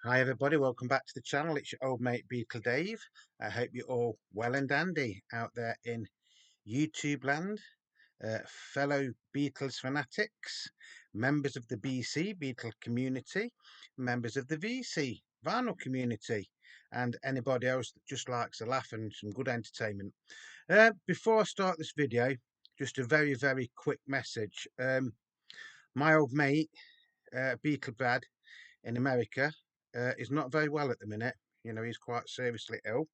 Hi everybody, welcome back to the channel. It's your old mate Beatle Dave. I hope you're all well and dandy out there in YouTube land, fellow Beatles fanatics, members of the BC Beatle community, members of the VC vinyl community, and anybody else that just likes a laugh and some good entertainment. Before I start this video, just a very quick message. My old mate, Beatle Brad, in America is not very well at the minute. You know, he's quite seriously ill.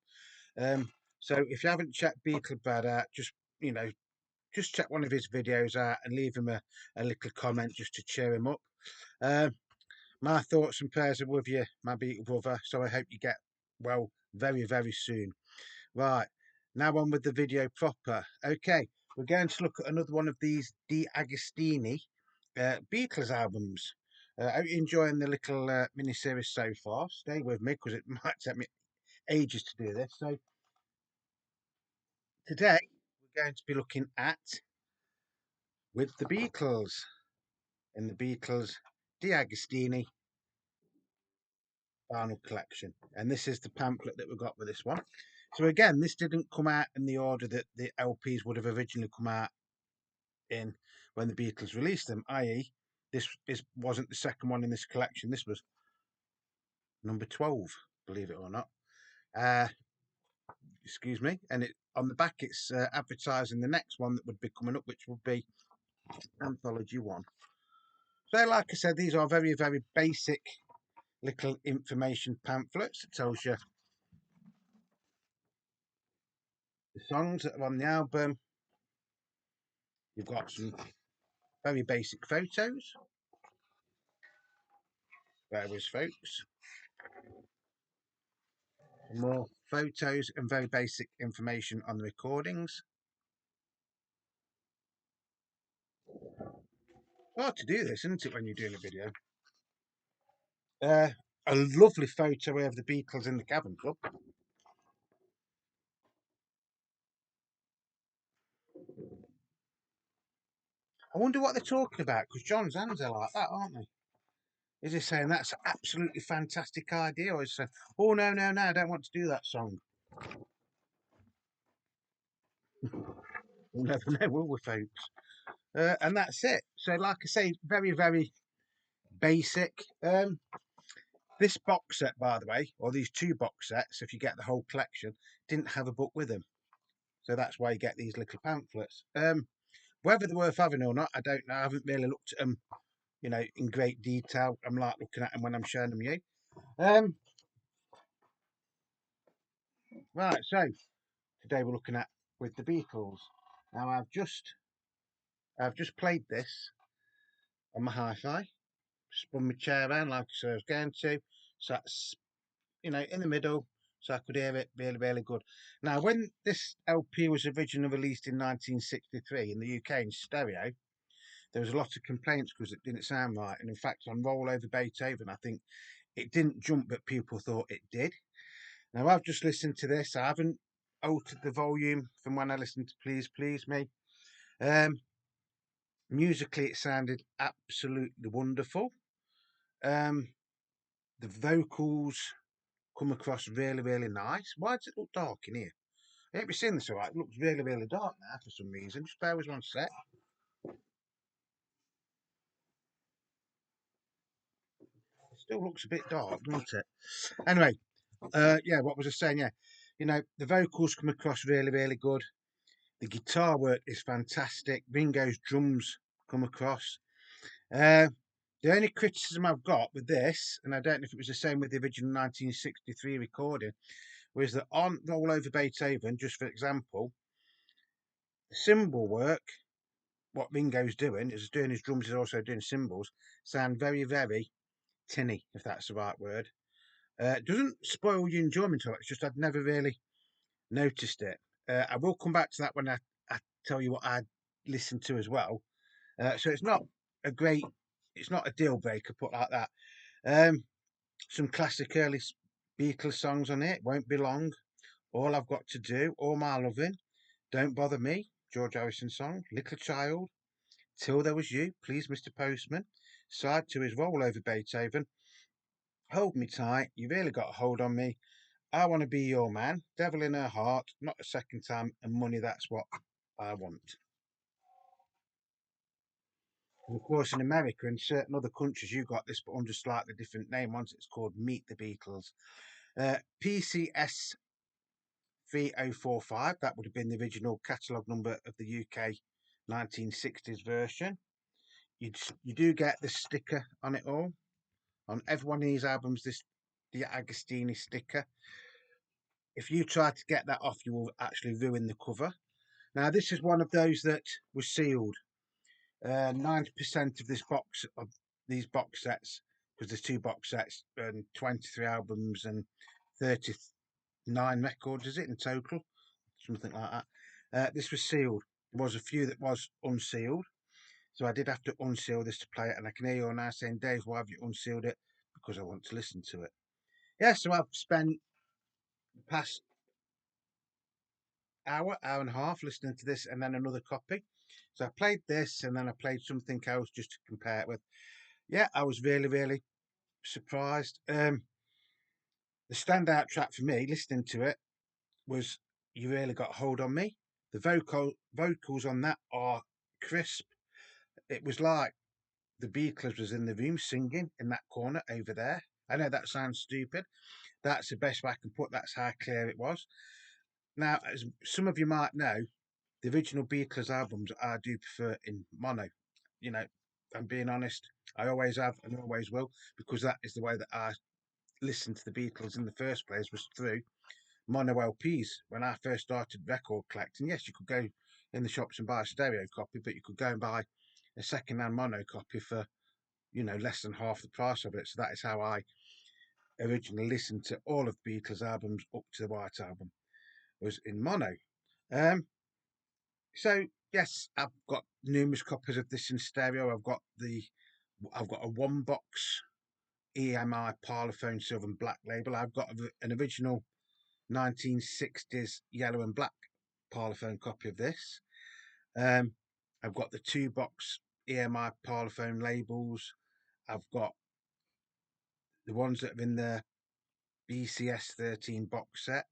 Um, so if you haven't checked Beatle Brad out, just check one of his videos out and leave him a little comment just to cheer him up. Um, my thoughts and prayers are with you, my Beatle brother. So I hope you get well very soon. Right, now on with the video proper. Okay, we're going to look at another one of these DeAGOSTINI Beatles albums. I hope you're enjoying the little mini-series so far. Stay with me because it might take me ages to do this. So today we're going to be looking at With the Beatles in the Beatles DeAGOSTINI vinyl collection. And this is the pamphlet that we got with this one. So again, this didn't come out in the order that the LPs would have originally come out in when the Beatles released them, i.e. wasn't the second one in this collection. This was number 12, believe it or not. Excuse me. And on the back it's advertising the next one that would be coming up, which would be Anthology 1. So like I said, these are very basic little information pamphlets. It tells you the songs that are on the album. You've got some very basic photos. There is, folks. More photos and very basic information on the recordings. Hard to do this, isn't it, when you're doing a video? A lovely photo of the Beatles in the Cabin Club. I wonder what they're talking about, because John's hands are like that, aren't they? Is he saying that's an absolutely fantastic idea, or is he saying, oh, no, I don't want to do that song? We'll never know, will we, folks? And that's it. So, like I say, very basic. This box set, by the way, or these two box sets, if you get the whole collection, didn't have a book with them. So that's why you get these little pamphlets. Whether they're worth having or not, I don't know. I haven't really looked at them, you know, in great detail. I'm like looking at them when I'm showing them you. Right, so today we're looking at With the Beatles. Now I've just played this on my hi-fi, spun my chair around like I said I was going to, so that's, you know, in the middle, so I could hear it really good. Now, when this LP was originally released in 1963 in the UK in stereo, there was a lot of complaints because it didn't sound right. And in fact, on Roll Over Beethoven, I think it didn't jump, but people thought it did. Now, I've just listened to this. I haven't altered the volume from when I listened to Please Please Me. Musically, it sounded absolutely wonderful. The vocals come across really nice. Why does it look dark in here? I ain't been seeing this all right. It looks really dark now for some reason. Just bear with 1 sec. It still looks a bit dark, doesn't it? Anyway, yeah, what was I saying? Yeah, you know, the vocals come across really good. The guitar work is fantastic. Ringo's drums come across. The only criticism I've got with this, and I don't know if it was the same with the original 1963 recording, was that on Roll Over Beethoven, just for example, the cymbal work, what Ringo's doing, is doing his drums, is also doing cymbals, sound very tinny, if that's the right word. It doesn't spoil your enjoyment of it, it's just I'd never really noticed it. I will come back to that when I tell you what I listened to as well. So it's not it's not a deal breaker, put like that. Some classic early Beatles songs on it, Won't Be Long, All I've Got to Do, All My Loving, Don't Bother Me, George Harrison song, Little Child, Till There Was You, Please Mr. Postman, Side 2 is Roll Over Beethoven, Hold Me Tight, You Really Got a Hold on Me, I Want to Be Your Man, Devil in Her Heart, Not a Second Time, and Money That's What I Want. And of course, in America and certain other countries, you got this, but under slightly different name. Once it's called Meet the Beatles. PCS 3045, that would have been the original catalogue number of the UK 1960s version. You do get the sticker on it all. On every one of these albums, this DeAGOSTINI sticker. If you try to get that off, you will actually ruin the cover. Now, this is one of those that was sealed. 90% of this box of these box sets, because there's two box sets and 23 albums and 39 records, is it in total? Something like that. This was sealed. There was a few that was unsealed, so I did have to unseal this to play it. And I can hear you all now saying, Dave, why have you unsealed it? Because I want to listen to it. Yeah, so I've spent the past hour and a half listening to this and then another copy. So I played this and then I played something else just to compare it with. Yeah, I was really, really surprised. The standout track for me, listening to it, was You Really Got a Hold on Me. The vocals on that are crisp. It was like the Beatles was in the room singing in that corner over there. I know that sounds stupid. That's the best way I can put. That's how clear it was. Now, as some of you might know, the original Beatles albums I do prefer in mono. You know, I'm being honest. I always have and always will, because that is the way that I listened to the Beatles in the first place, was through mono LPs. When I first started record collecting, yes, you could go in the shops and buy a stereo copy, but you could go and buy a second-hand mono copy for, less than half the price of it. So that is how I originally listened to all of Beatles albums up to the White Album, was in mono. Um, so yes, I've got numerous copies of this in stereo. I've got a one box EMI Parlophone Silver and Black label. I've got an original 1960s yellow and black Parlophone copy of this. I've got the two box EMI Parlophone labels. I've got the ones that are in the BCS 13 box set.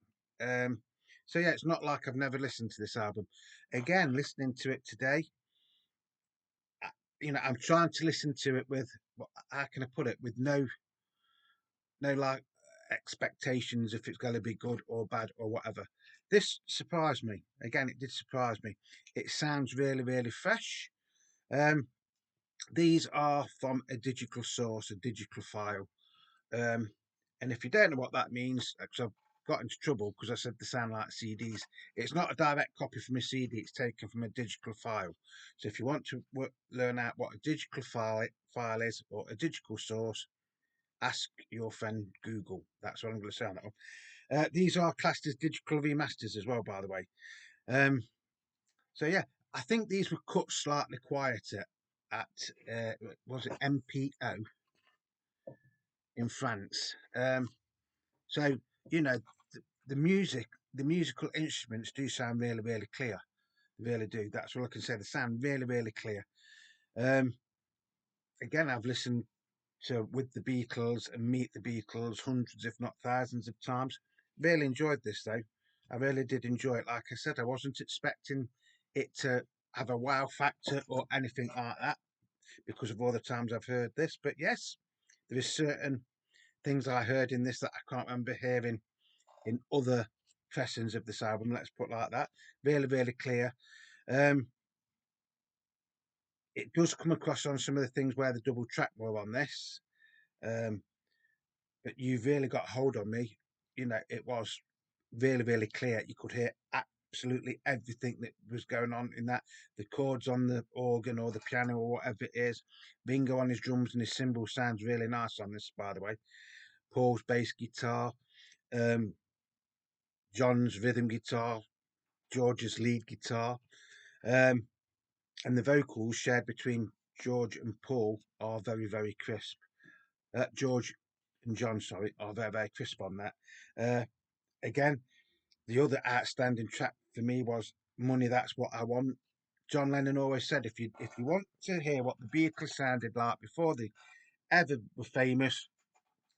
So yeah, it's not like I've never listened to this album. Again, listening to it today, I'm trying to listen to it with, how can I put it, with no like expectations if it's going to be good or bad or whatever. This surprised me. Again, it did surprise me. It sounds really, really fresh. Um, these are from a digital source, a digital file. Um, and if you don't know what that means, because I've got into trouble because I said they sound like CDs. It's not a direct copy from a CD. It's taken from a digital file. So if you want to learn out what a digital file is, or a digital source, ask your friend Google. That's what I'm going to say on that one. These are classed as digital remasters as well, by the way. So yeah, I think these were cut slightly quieter at was it MPO in France. So you know the music, the musical instruments do sound really, really clear. They really do. That's all I can say. They sound really, really clear. Um, Again, I've listened to With the Beatles and Meet the Beatles hundreds, if not thousands of times. Really enjoyed this though. I really did enjoy it. Like I said, I wasn't expecting it to have a wow factor or anything like that because of all the times I've heard this. But yes, there is certain things I heard in this that I can't remember hearing in other pressings of this album. Let's put it like that. Really, really clear. Um, it does come across on some of the things where the double track were on this. Um, but You've Really Got hold on me. It was really, really clear. You could hear absolutely everything that was going on in that. The chords on the organ or the piano or whatever it is. Bingo on his drums and his cymbals sounds really nice on this, by the way. Paul's bass guitar, um, John's rhythm guitar, George's lead guitar, um, and the vocals shared between George and Paul are very, very crisp. George and John, sorry, are very, very crisp on that. Again, the other outstanding track for me was Money That's What I Want. John Lennon always said, if you want to hear what the Beatles sounded like before they ever were famous,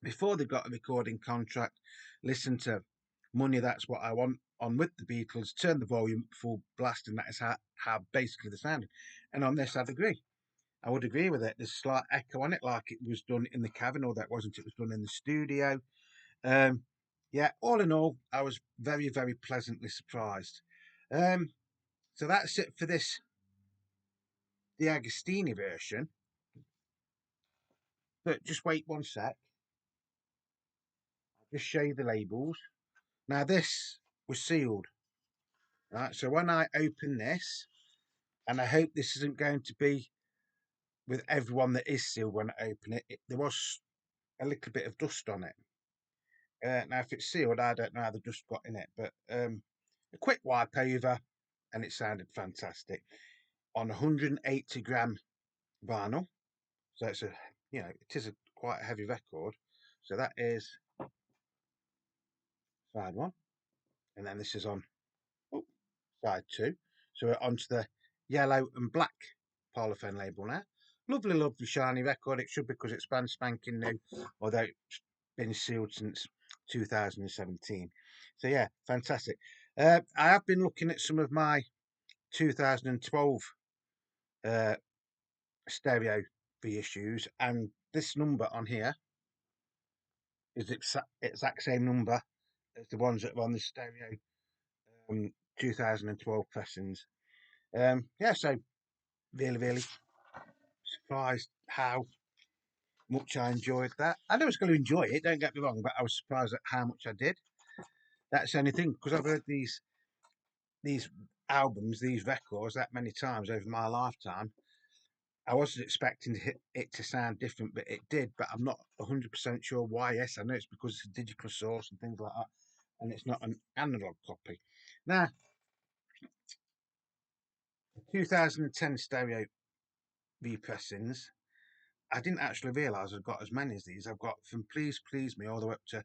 before they got a recording contract, listen to Money, That's What I Want on with the Beatles, turn the volume full blast, and that is how basically they sounded. And on this, I'd agree. I would agree with it. There's a slight echo on it, like it was done in the cabin, or that wasn't. It was done in the studio. Um, yeah, all in all, I was very, very pleasantly surprised. So that's it for this DeAgostini version. But just wait one sec. I'll just show you the labels. Now this was sealed, right? So when I open this, and I hope this isn't going to be with everyone that is sealed when I open it, there was a little bit of dust on it. Now if it's sealed, I don't know how the dust got in it, but a quick wipe over, and it sounded fantastic on 180 gram vinyl. So it's it is a quite a heavy record. So that is side one, and then this is on side two. So we're onto the yellow and black Parlophone label now. Lovely, lovely shiny record. It should be because it's brand spanking new, although it's been sealed since 2017. So yeah, fantastic. I have been looking at some of my 2012 uh, stereo reissues, and this number on here is the exact same number as the ones that are on the stereo 2012 pressings. Yeah, so really, really surprised how much I enjoyed that. I know I was going to enjoy it, don't get me wrong, but I was surprised at how much I did. That's the only thing, because I've heard these albums, these records that many times over my lifetime. I wasn't expecting it to sound different, but it did. But I'm not 100% sure why. Yes, I know it's because it's a digital source and things like that, and it's not an analog copy. Now, 2010 stereo repressings, I didn't actually realise I've got as many as these. I've got from Please Please Me all the way up to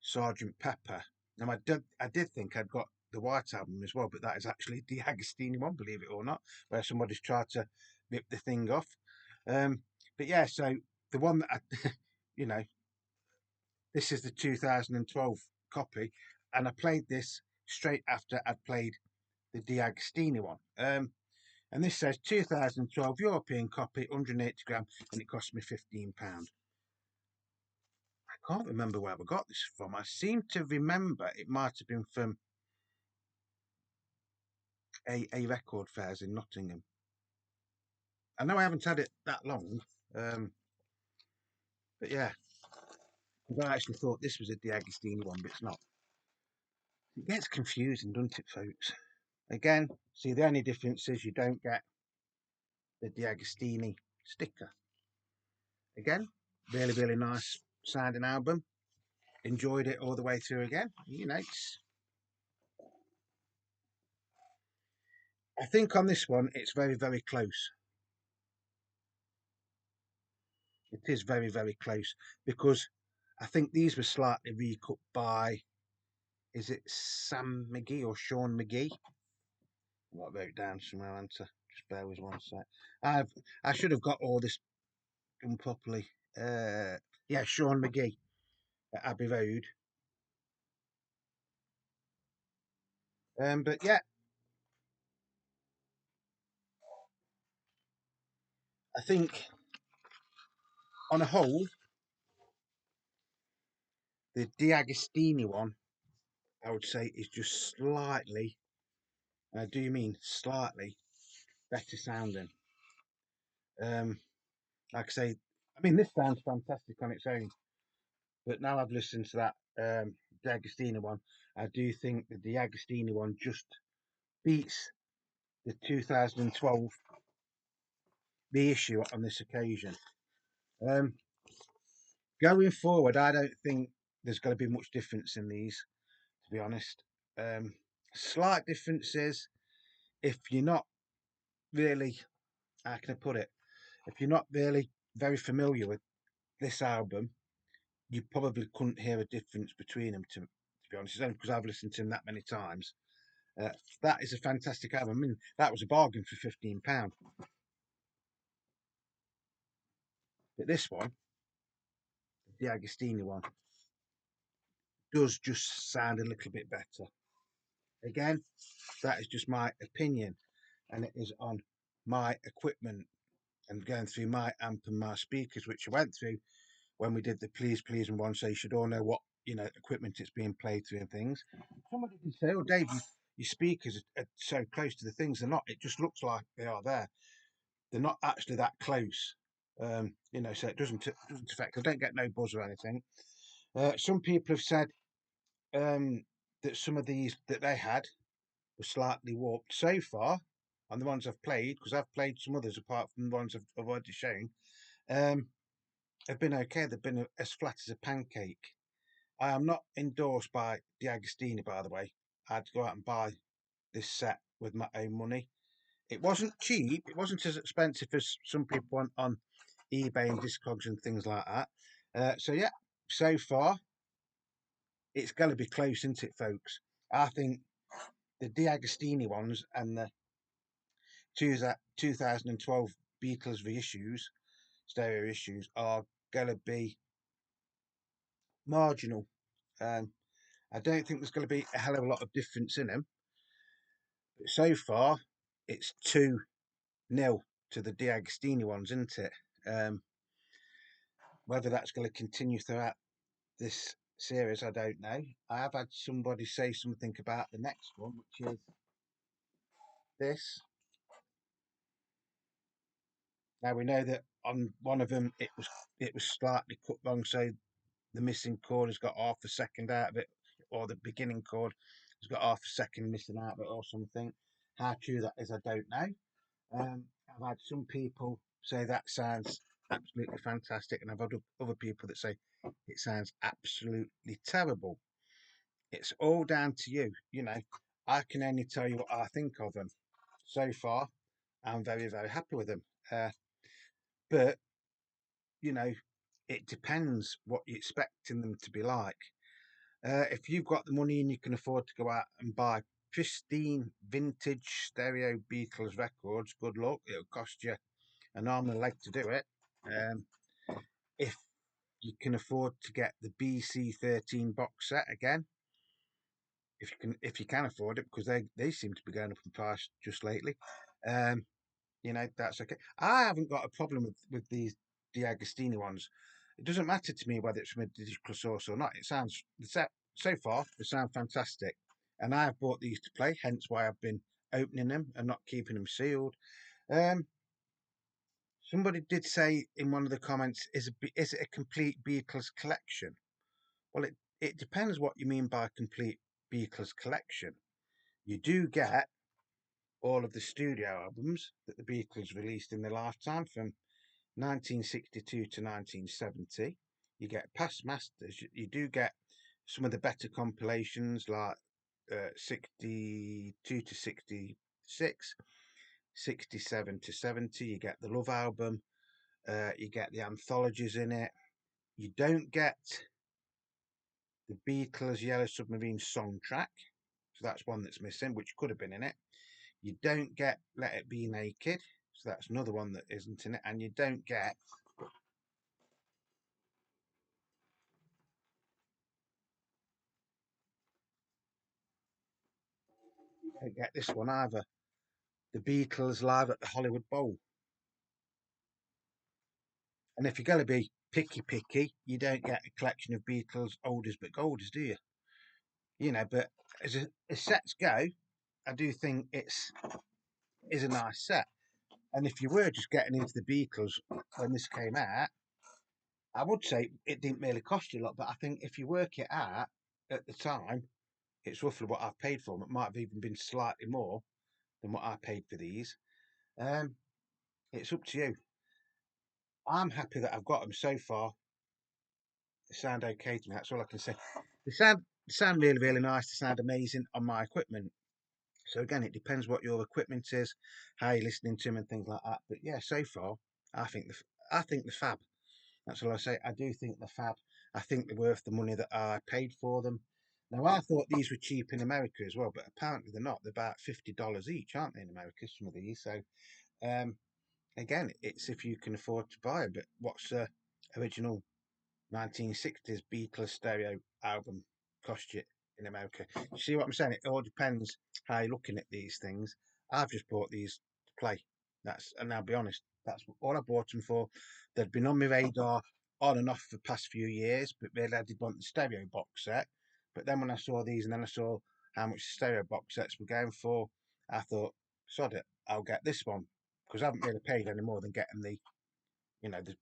Sergeant Pepper. Now, I did think I'd got the White Album as well, but that is actually the Agostini one, believe it or not, where somebody's tried to rip the thing off. Um, but yeah, so the one that I, you know, this is the 2012 copy, and I played this straight after I'd played the DeAgostini one. And this says 2012 European copy, 180 gram, and it cost me £15. I can't remember where we got this from. I seem to remember it might have been from a record fairs in Nottingham. I know I haven't had it that long, but yeah, I actually thought this was a DeAgostini one, but it's not. It gets confusing, doesn't it, folks? Again, see, the only difference is you don't get the DeAgostini sticker. Again, really, really nice sounding album. Enjoyed it all the way through again. I think on this one, it's very, very close. It is very, very close because I think these were slightly recut by, is it Sam McGee or Sean McGee? I wrote it down somewhere, answer. Just bear with one sec. I should have got all this done properly. Yeah, Sean McGee at Abbey Road. But yeah, I think on a whole, the DeAgostini one, I would say, is just slightly, and I do mean slightly, better sounding. Like I say, I mean, this sounds fantastic on its own, but now I've listened to that DeAgostini one, I do think the DeAgostini one just beats the 2012 reissue on this occasion. Um, Going forward, I don't think there's going to be much difference in these, to be honest. Um, Slight differences if you're not really, how can I put it? If you're not really very familiar with this album, you probably couldn't hear a difference between them. To be honest, it's only because I've listened to them that many times. That is a fantastic album. I mean, that was a bargain for £15. But this one, DeAgostini one does just sound a little bit better. Again, that is just my opinion, and it is on my equipment and going through my amp and my speakers, which I went through when we did the please and one, so you should all know what equipment it's being played through and things. Somebody did say, "Oh, Dave, your speakers are so close to the things." They're not. It just looks like they are there. They're not actually that close. So it doesn't affect. I don't get no buzz or anything. Some people have said that some of these that they had were slightly warped. So far, on the ones I've played, because I've played some others apart from the ones I've already shown, um, have been okay. They've been as flat as a pancake. I am not endorsed by DeAgostini, by the way. I had to go out and buy this set with my own money. It wasn't cheap. It wasn't as expensive as some people want on eBay and Discogs and things like that. So yeah, so far it's going to be close, isn't it, folks? I think the DeAgostini ones and the 2012 Beatles reissues, stereo issues, are going to be marginal. I don't think there's going to be a hell of a lot of difference in them. But so far, it's 2-0 to the DeAgostini ones, isn't it? Whether that's going to continue throughout this series, I don't know. I have had somebody say something about the next one, which is this. Now we know that on one of them it was slightly cut wrong, so the missing chord has got half a second out of it, or the beginning chord has got half a second missing out of it, or something. How true that is, I don't know. I've had some people say that sounds absolutely fantastic, and I've had other people that say it sounds absolutely terrible. It's all down to you. I can only tell you what I think of them. So far, I'm very, very happy with them. But, you know, it depends what you're expecting them to be like. If you've got the money and you can afford to go out and buy pristine vintage stereo Beatles records, good luck. It'll cost you an arm and a leg to do it. Um, if you can afford to get the BC13 box set again, if you can afford it, because they seem to be going up in price just lately. Um, that's okay. I haven't got a problem with these DeAgostini ones. It doesn't matter to me whether it's from a digital source or not. It sounds so far they sound fantastic, and I've bought these to play. Hence why I've been opening them and not keeping them sealed. Um, Somebody did say in one of the comments, is it a complete Beatles collection? Well, it depends what you mean by complete Beatles collection. You do get all of the studio albums that the Beatles released in their lifetime from 1962 to 1970. You get past masters. You do get some of the better compilations like 62 to 66, 67 to 70. You get the Love album. You get the anthologies in it. You don't get the Beatles Yellow Submarine song track. So that's one that's missing, which could have been in it. You don't get Let It Be Naked. So that's another one that isn't in it. And you don't get this one either. The Beatles live at the Hollywood Bowl. And if you're going to be picky, you don't get a collection of Beatles oldies but goldies, do you? But as sets go, I do think is a nice set. And if you were just getting into the Beatles when this came out, I would say it didn't really cost you a lot. But I think if you work it out at the time, it's roughly what I've paid for them. It might have even been slightly more than what I paid for these. Um, it's up to you. I'm happy that I've got them so far. They sound okay to me. That's all I can say. They sound really, really nice. They sound amazing on my equipment. So again, it depends what your equipment is, how you're listening to them, and things like that. But yeah, so far, I think the fab. That's all I say. I do think the fab. I think they're worth the money that I paid for them. Now I thought these were cheap in America as well, but apparently they're not. They're about $50 each, aren't they, in America? Some of these. So again, it's if you can afford to buy them. But what's original 1960s Beatles stereo album cost you in America. You see what I'm saying? It all depends how you're looking at these things. I've just bought these to play. And I'll be honest, that's all I bought them for. They'd been on my radar on and off for the past few years, but really I did want the stereo box set. But then when I saw these and then I saw how much stereo box sets were going for, I thought, sod it, I'll get this one because I haven't really paid any more than getting the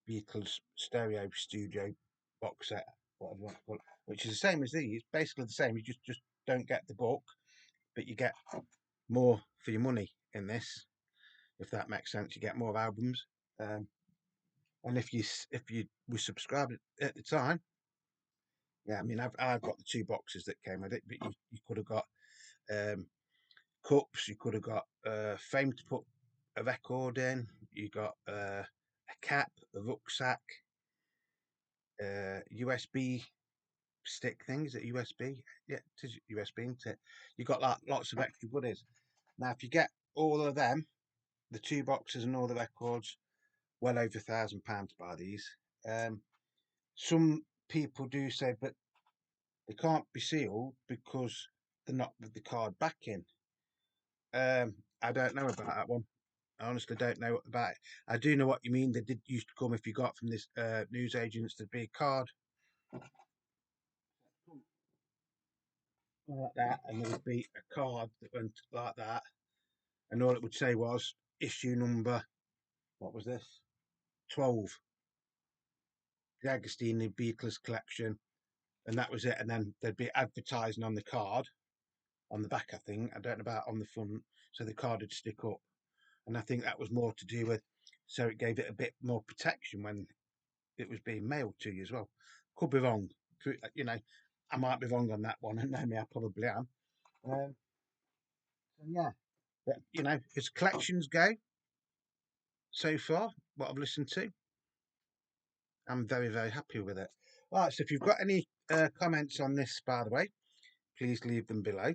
Beatles stereo studio box set, whatever you want to call it, which is the same as these. Basically the same. You just don't get the book, but you get more for your money in this. If that makes sense, you get more albums. Um, and if you were subscribed at the time, yeah, I mean I've got the two boxes that came with it, but you could have got um, cups. You could have got frame to put a record in. You got a cap, a rucksack, USB stick thing. Is it USB? Yeah, it is USB, isn't it? You got like lots of extra goodies. Now, if you get all of them, the two boxes and all the records, well over £1,000 to buy these. Some people do say, but they can't be sealed because they're not with the card backing. I don't know about that one. I honestly don't know about it. I do know what you mean. They did used to come if you got from this news agents, there'd be a card like that, and there would be a card that went like that, and all it would say was issue number. What was this? 12. DeAGOSTINI Beatles collection, and that was it. And then there'd be advertising on the card on the back. I think I don't know about on the front, so the card would stick up. And I think that was more to do with, so it gave it a bit more protection when it was being mailed to you as well. Could be wrong, you know. I might be wrong on that one, and maybe I probably am. So yeah, but as collections go so far, what I've listened to, I'm very, very happy with it. All right, so if you've got any comments on this, by the way, please leave them below.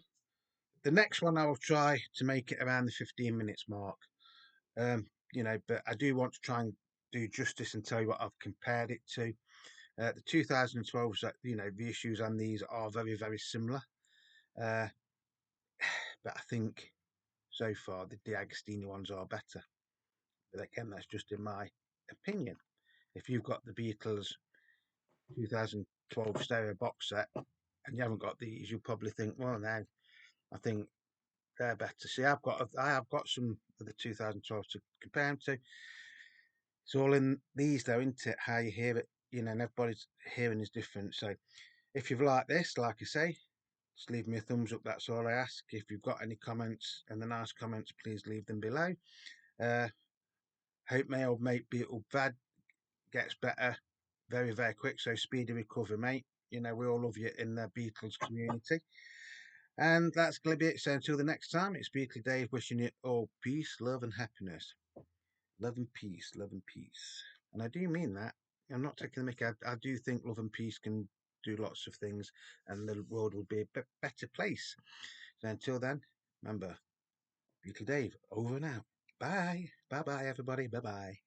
The next one I will try to make it around the 15 minutes mark. But I do want to try and do justice and tell you what I've compared it to. The 2012, the issues on these are very, very similar. Uh, but I think so far the DeAgostini ones are better. But again, that's just in my opinion. If you've got the Beatles 2012 stereo box set and you haven't got these, you'll probably think, well, now I think they're better. See, I have got some of the 2012 to compare them to. It's all in these, though, isn't it? How you hear it, and everybody's hearing is different. So, if you've liked this, like I say, just leave me a thumbs up. That's all I ask. If you've got any comments and the nice comments, please leave them below. Hope my old mate Beatle Brad gets better very, very quick. So speedy recovery, mate. We all love you in the Beatles community. And that's going to be it. So until the next time, it's Beatle Dave wishing you all peace, love, and happiness. Love and peace, love and peace. And I do mean that. I'm not taking the mickey. I do think love and peace can do lots of things and the world would be a better place. So until then, remember, Beatle Dave, over and out. Bye. Bye bye, everybody. Bye bye.